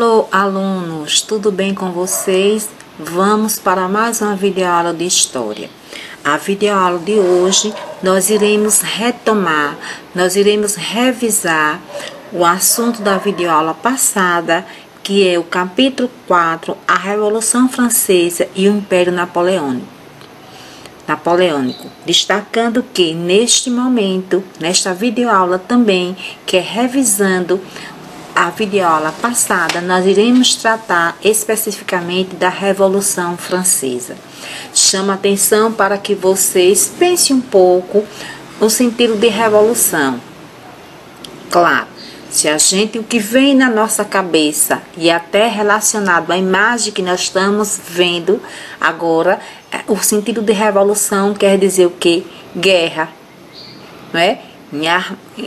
Alô, alunos, tudo bem com vocês? Vamos para mais uma videoaula de história. A videoaula de hoje nós iremos retomar, nós iremos revisar o assunto da videoaula passada, que é o capítulo 4, a Revolução Francesa e o Império Napoleônico, destacando que neste momento, nesta videoaula também, que é revisando a videoaula passada, nós iremos tratar especificamente da Revolução Francesa. Chama atenção para que vocês pensem um pouco no sentido de revolução. Claro, o que vem na nossa cabeça e até relacionado à imagem que nós estamos vendo agora, o sentido de revolução quer dizer o quê? Guerra, não é?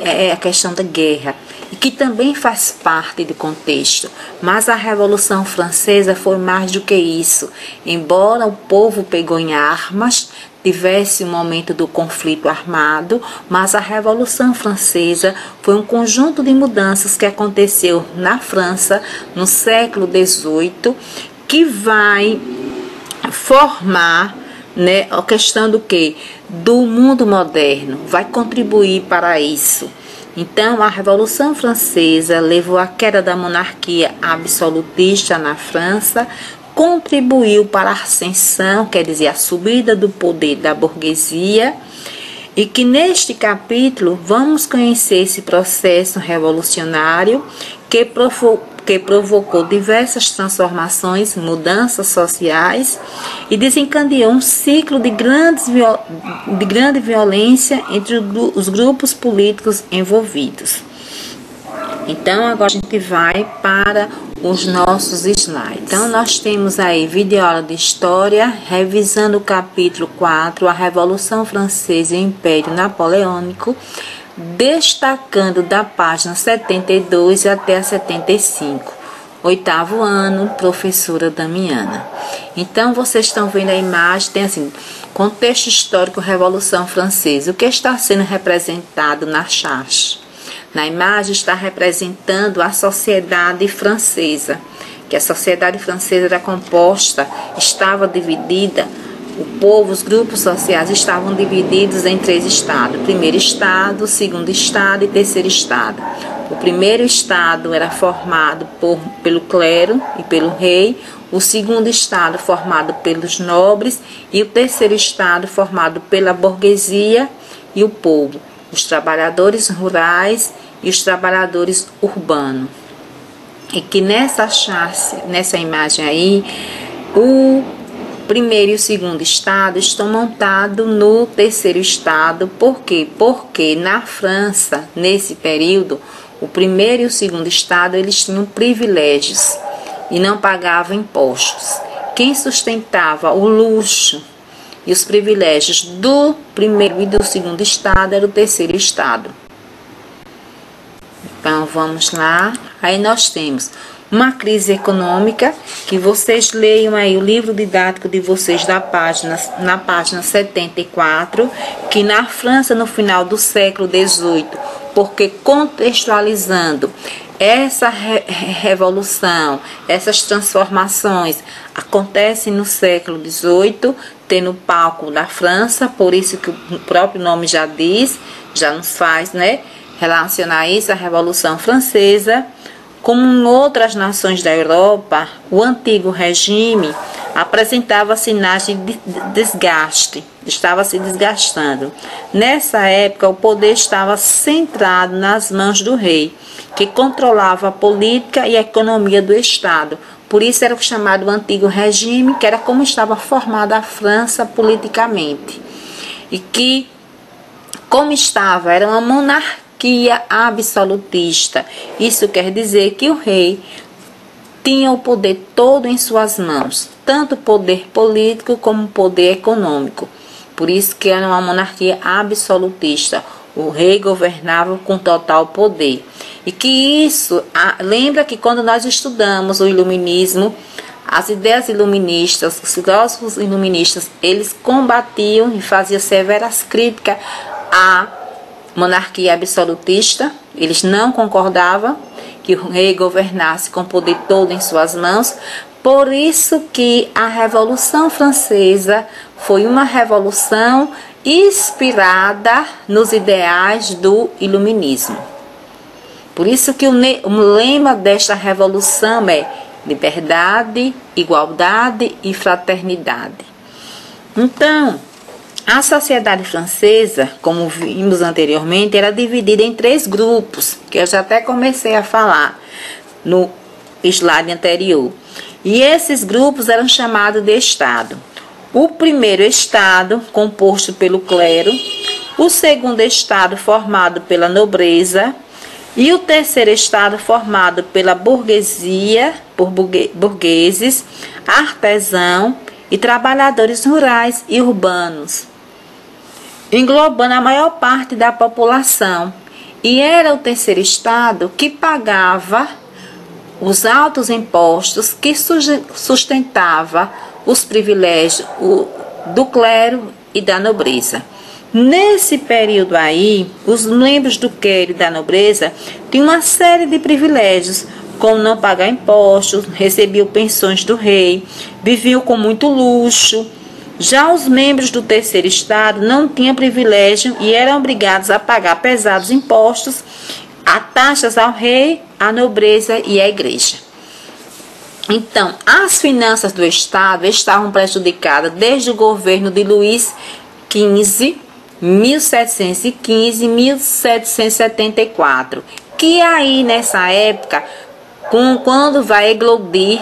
É a questão da guerra, e que também faz parte do contexto. Mas a Revolução Francesa foi mais do que isso. Embora o povo pegou em armas, tivesse um momento do conflito armado, mas a Revolução Francesa foi um conjunto de mudanças que aconteceu na França no século XVIII, que vai formar, né, a questão do que? Do mundo moderno, vai contribuir para isso. Então, a Revolução Francesa levou à queda da monarquia absolutista na França, contribuiu para a ascensão, quer dizer, a subida do poder da burguesia, e que neste capítulo vamos conhecer esse processo revolucionário que provocou diversas transformações, mudanças sociais e desencadeou um ciclo de grande violência entre os grupos políticos envolvidos. Então, agora a gente vai para os nossos slides. Então, nós temos aí videoaula de história, revisando o capítulo 4, a Revolução Francesa e o Império Napoleônico, destacando da página 72 até a 75. Oitavo ano, professora Damiana. Então, vocês estão vendo a imagem, tem assim, contexto histórico, Revolução Francesa. O que está sendo representado na charge? Na imagem está representando a sociedade francesa, que a sociedade francesa era composta, estava dividida, o povo, os grupos sociais estavam divididos em 3 estados. Primeiro estado, segundo estado e terceiro estado. O primeiro estado era formado pelo clero e pelo rei, o segundo estado formado pelos nobres e o terceiro estado formado pela burguesia e o povo, os trabalhadores rurais e os trabalhadores urbanos. E que nessa imagem aí, o primeiro e o segundo estado estão montados no terceiro estado. Por quê? Porque na França, nesse período, o primeiro e o segundo estado, eles tinham privilégios e não pagavam impostos. Quem sustentava o luxo e os privilégios do primeiro e do segundo estado era o terceiro estado. Então, vamos lá. Aí nós temos uma crise econômica, que vocês leiam aí o livro didático de vocês na página 74, que na França, no final do século XVIII, porque contextualizando essa revolução, essas transformações acontecem no século XVIII, tendo o palco da França, por isso que o próprio nome já diz, já nos faz, né, relacionar isso à Revolução Francesa. Como em outras nações da Europa, o antigo regime apresentava sinais de desgaste, estava se desgastando. Nessa época, o poder estava centrado nas mãos do rei, que controlava a política e a economia do Estado. Por isso era o chamado antigo regime, que era como estava formada a França politicamente. E que, como estava, era uma monarquia absolutista. Isso quer dizer que o rei tinha o poder todo em suas mãos, tanto o poder político como o poder econômico. Por isso que era uma monarquia absolutista. O rei governava com total poder. E que isso, lembra que quando nós estudamos o iluminismo, as ideias iluministas, os filósofos iluministas, eles combatiam e faziam severas críticas à monarquia absolutista, eles não concordavam, que o rei governasse com o poder todo em suas mãos. Por isso que a Revolução Francesa foi uma revolução inspirada nos ideais do iluminismo. Por isso que o lema desta revolução é liberdade, igualdade e fraternidade. Então, a sociedade francesa, como vimos anteriormente, era dividida em 3 grupos, que eu já até comecei a falar no slide anterior. E esses grupos eram chamados de Estado. O primeiro Estado, composto pelo clero, o segundo Estado, formado pela nobreza, e o terceiro Estado, formado pela burguesia, por burgueses, artesãos e trabalhadores rurais e urbanos, englobando a maior parte da população. E era o terceiro Estado que pagava os altos impostos que sustentava os privilégios do clero e da nobreza. Nesse período aí, os membros do clero e da nobreza tinham uma série de privilégios, como não pagar impostos, recebiam pensões do rei, viviam com muito luxo. Já os membros do terceiro Estado não tinham privilégio e eram obrigados a pagar pesados impostos, a taxas ao rei, à nobreza e à igreja. Então, as finanças do Estado estavam prejudicadas desde o governo de Luís XV, 1715 e 1774, que aí nessa época, quando vai eclodir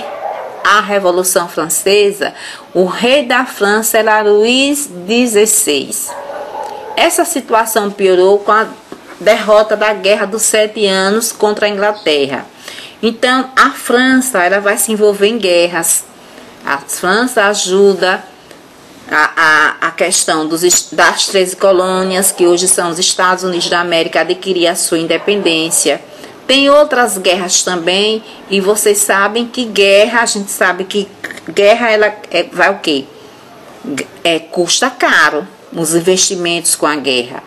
a Revolução Francesa, o rei da França era Luís XVI. Essa situação piorou com a derrota da Guerra dos 7 Anos contra a Inglaterra. Então, a França ela vai se envolver em guerras. A França ajuda a questão das 13 colônias, que hoje são os Estados Unidos da América, a adquirir a sua independência. Tem outras guerras também, e vocês sabem que guerra, a gente sabe que guerra ela vai o quê? Custa caro os investimentos com a guerra.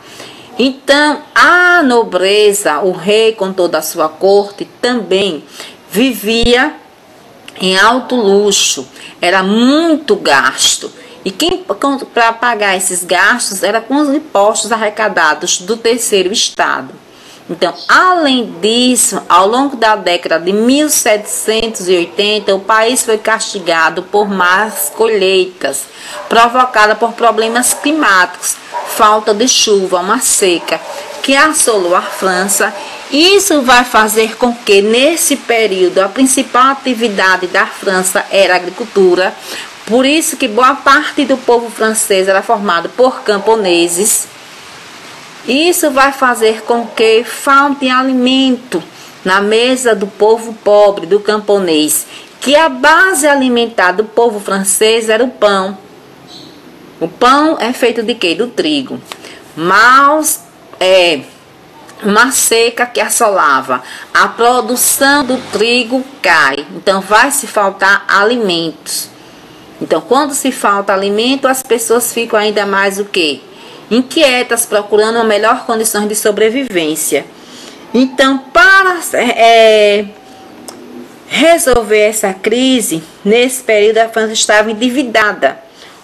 Então, a nobreza, o rei com toda a sua corte, também vivia em alto luxo, era muito gasto. E quem para pagar esses gastos era com os impostos arrecadados do terceiro Estado. Então, além disso, ao longo da década de 1780, o país foi castigado por más colheitas, provocada por problemas climáticos, falta de chuva, uma seca que assolou a França. Isso vai fazer com que, nesse período, a principal atividade da França era a agricultura. Por isso que boa parte do povo francês era formado por camponeses. Isso vai fazer com que falte alimento na mesa do povo pobre, do camponês, que a base alimentar do povo francês era o pão. O pão é feito de quê? Do trigo. Mas uma seca que assolava, a produção do trigo cai, então vai se faltar alimentos. Então, quando se falta alimento, as pessoas ficam ainda mais o quê? Inquietas, procurando uma melhor condição de sobrevivência. Então, para resolver essa crise, nesse período a França estava endividada.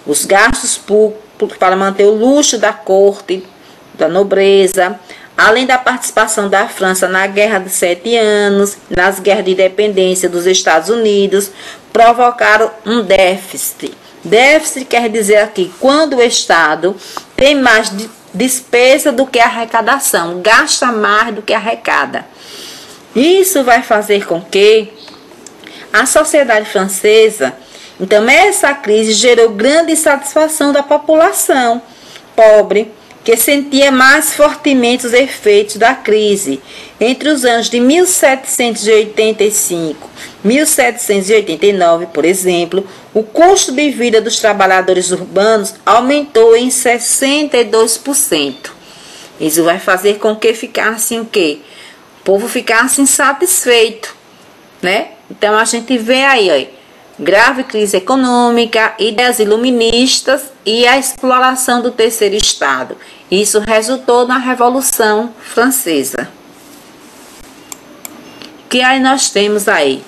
Os gastos públicos para manter o luxo da corte, da nobreza, além da participação da França na Guerra dos 7 Anos, nas guerras de independência dos Estados Unidos, provocaram um déficit. Déficit quer dizer aqui, quando o Estado tem mais despesa do que arrecadação, gasta mais do que arrecada. Isso vai fazer com que a sociedade francesa, então essa crise gerou grande insatisfação da população pobre, que sentia mais fortemente os efeitos da crise. Entre os anos de 1785 e 1789, por exemplo, o custo de vida dos trabalhadores urbanos aumentou em 62%. Isso vai fazer com que ficasse o quê? O povo ficasse insatisfeito, né? Então a gente vê aí, ó, grave crise econômica, ideias iluministas e a exploração do terceiro Estado. Isso resultou na Revolução Francesa. que aí nós temos aí,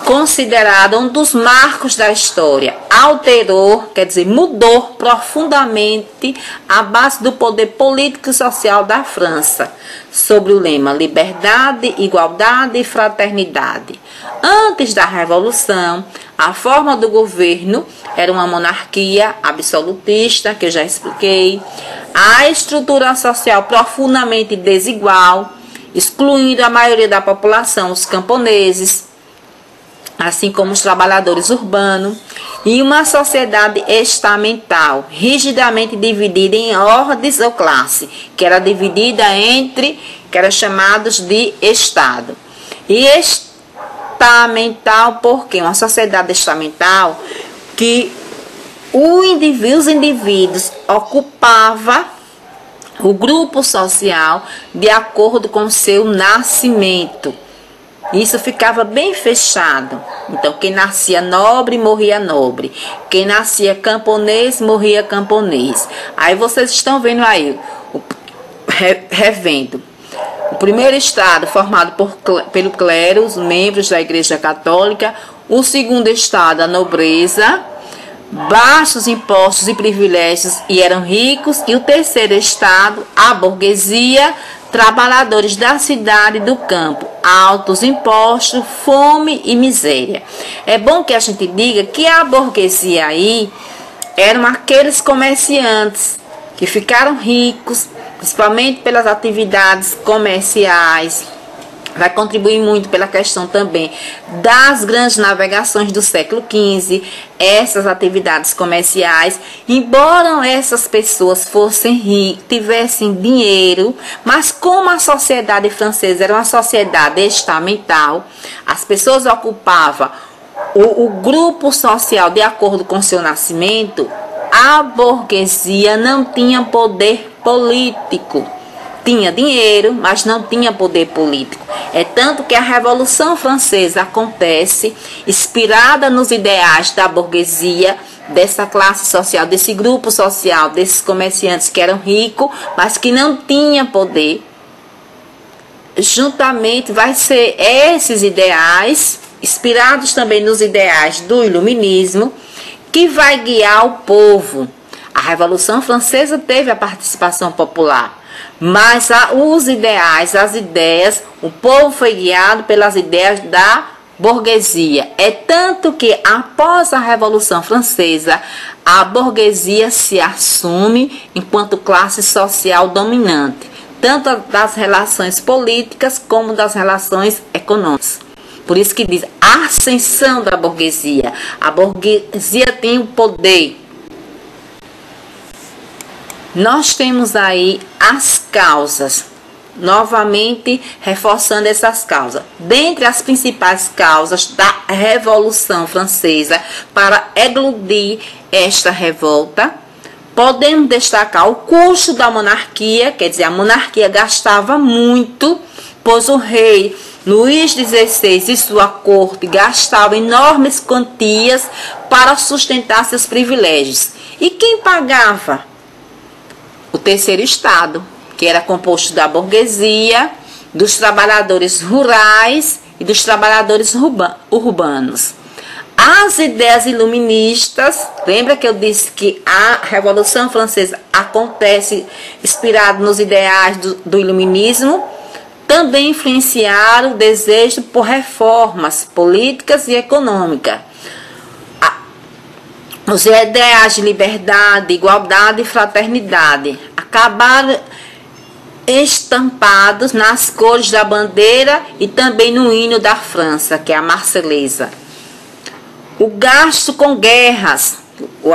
considerado um dos marcos da história, alterou, quer dizer, mudou profundamente a base do poder político e social da França, sobre o lema liberdade, igualdade e fraternidade. Antes da Revolução, a forma do governo era uma monarquia absolutista, que eu já expliquei, a estrutura social profundamente desigual, excluindo a maioria da população, os camponeses, assim como os trabalhadores urbanos, e uma sociedade estamental, rigidamente dividida em ordens ou classe, que era dividida entre, que eram chamados de Estado. E estamental, porque uma sociedade estamental que os indivíduos ocupavam o grupo social de acordo com seu nascimento. Isso ficava bem fechado. Então, quem nascia nobre, morria nobre. Quem nascia camponês, morria camponês. Aí vocês estão vendo aí, revendo. O primeiro estado formado pelo clero, os membros da Igreja Católica. O segundo estado, a nobreza, baixos impostos e privilégios e eram ricos. E o terceiro estado, a burguesia, trabalhadores da cidade e do campo, altos impostos, fome e miséria. É bom que a gente diga que a burguesia aí eram aqueles comerciantes que ficaram ricos, principalmente pelas atividades comerciais. Vai contribuir muito pela questão também das grandes navegações do século XV, essas atividades comerciais. Embora essas pessoas fossem ricas, tivessem dinheiro, mas como a sociedade francesa era uma sociedade estamental, as pessoas ocupavam o grupo social de acordo com seu nascimento, a burguesia não tinha poder político. Tinha dinheiro, mas não tinha poder político. É tanto que a Revolução Francesa acontece inspirada nos ideais da burguesia, dessa classe social, desse grupo social, desses comerciantes que eram ricos, mas que não tinham poder. Juntamente vai ser esses ideais, inspirados também nos ideais do iluminismo, que vai guiar o povo. A Revolução Francesa teve a participação popular, mas os ideais, as ideias, o povo foi guiado pelas ideias da burguesia. É tanto que após a Revolução Francesa, a burguesia se assume enquanto classe social dominante, tanto das relações políticas como das relações econômicas. Por isso que diz a ascensão da burguesia. A burguesia tem o poder. Nós temos aí as causas, novamente reforçando essas causas. Dentre as principais causas da Revolução Francesa para eclodir esta revolta, podemos destacar o custo da monarquia, quer dizer, a monarquia gastava muito, pois o rei Luís XVI e sua corte gastavam enormes quantias para sustentar seus privilégios. E quem pagava? O terceiro estado, que era composto da burguesia, dos trabalhadores rurais e dos trabalhadores urbanos. As ideias iluministas, lembra que eu disse que a Revolução Francesa acontece inspirada nos ideais do iluminismo, também influenciaram o desejo por reformas políticas e econômicas. Os ideais de liberdade, igualdade e fraternidade acabaram estampados nas cores da bandeira e também no hino da França, que é a Marselhesa. O gasto com guerras.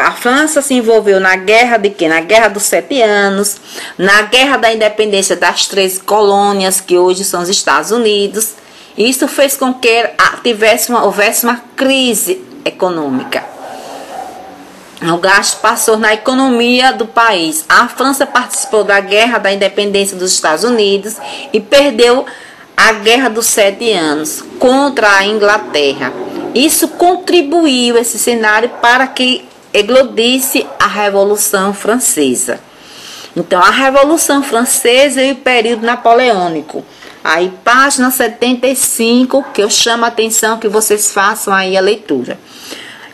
A França se envolveu na guerra de quê? Na Guerra dos 7 Anos, na Guerra da Independência das 13 colônias, que hoje são os Estados Unidos. Isso fez com que houvesse uma crise econômica. O gasto passou na economia do país. A França participou da Guerra da Independência dos Estados Unidos e perdeu a Guerra dos 7 Anos contra a Inglaterra. Isso contribuiu, esse cenário, para que eclodisse a Revolução Francesa. Então, a Revolução Francesa e o período napoleônico. Aí, página 75, que eu chamo a atenção que vocês façam aí a leitura.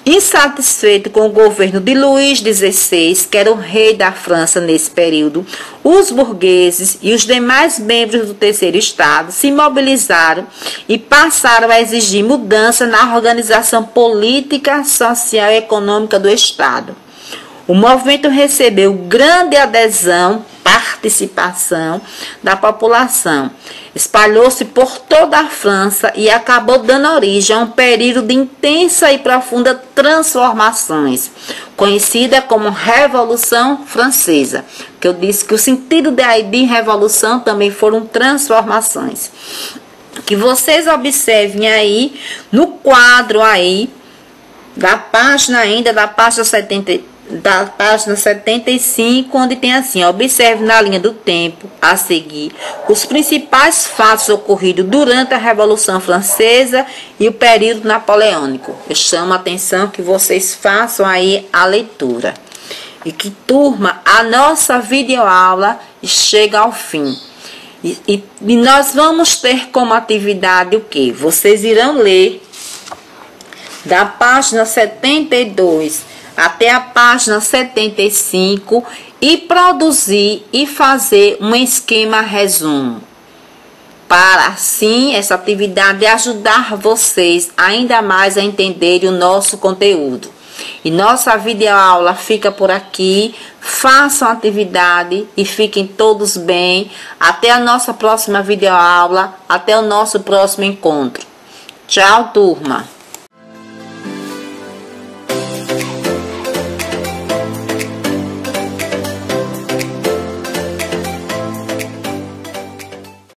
Insatisfeito com o governo de Luís XVI, que era o rei da França nesse período, os burgueses e os demais membros do terceiro estado se mobilizaram e passaram a exigir mudança na organização política, social e econômica do estado. O movimento recebeu grande adesão, participação da população. Espalhou-se por toda a França e acabou dando origem a um período de intensa e profunda transformações, conhecida como Revolução Francesa, que eu disse que o sentido de revolução também foram transformações. Que vocês observem aí no quadro aí da página 75, onde tem assim: observe na linha do tempo a seguir os principais fatos ocorridos durante a Revolução Francesa e o período napoleônico. Eu chamo a atenção que vocês façam aí a leitura. E que, turma, a nossa videoaula chega ao fim. E nós vamos ter como atividade o quê? Vocês irão ler da página 72 até a página 75 e produzir e fazer um esquema resumo. Para assim essa atividade ajudar vocês ainda mais a entenderem o nosso conteúdo. E nossa videoaula fica por aqui. Façam a atividade e fiquem todos bem. Até a nossa próxima videoaula. Até o nosso próximo encontro. Tchau, turma!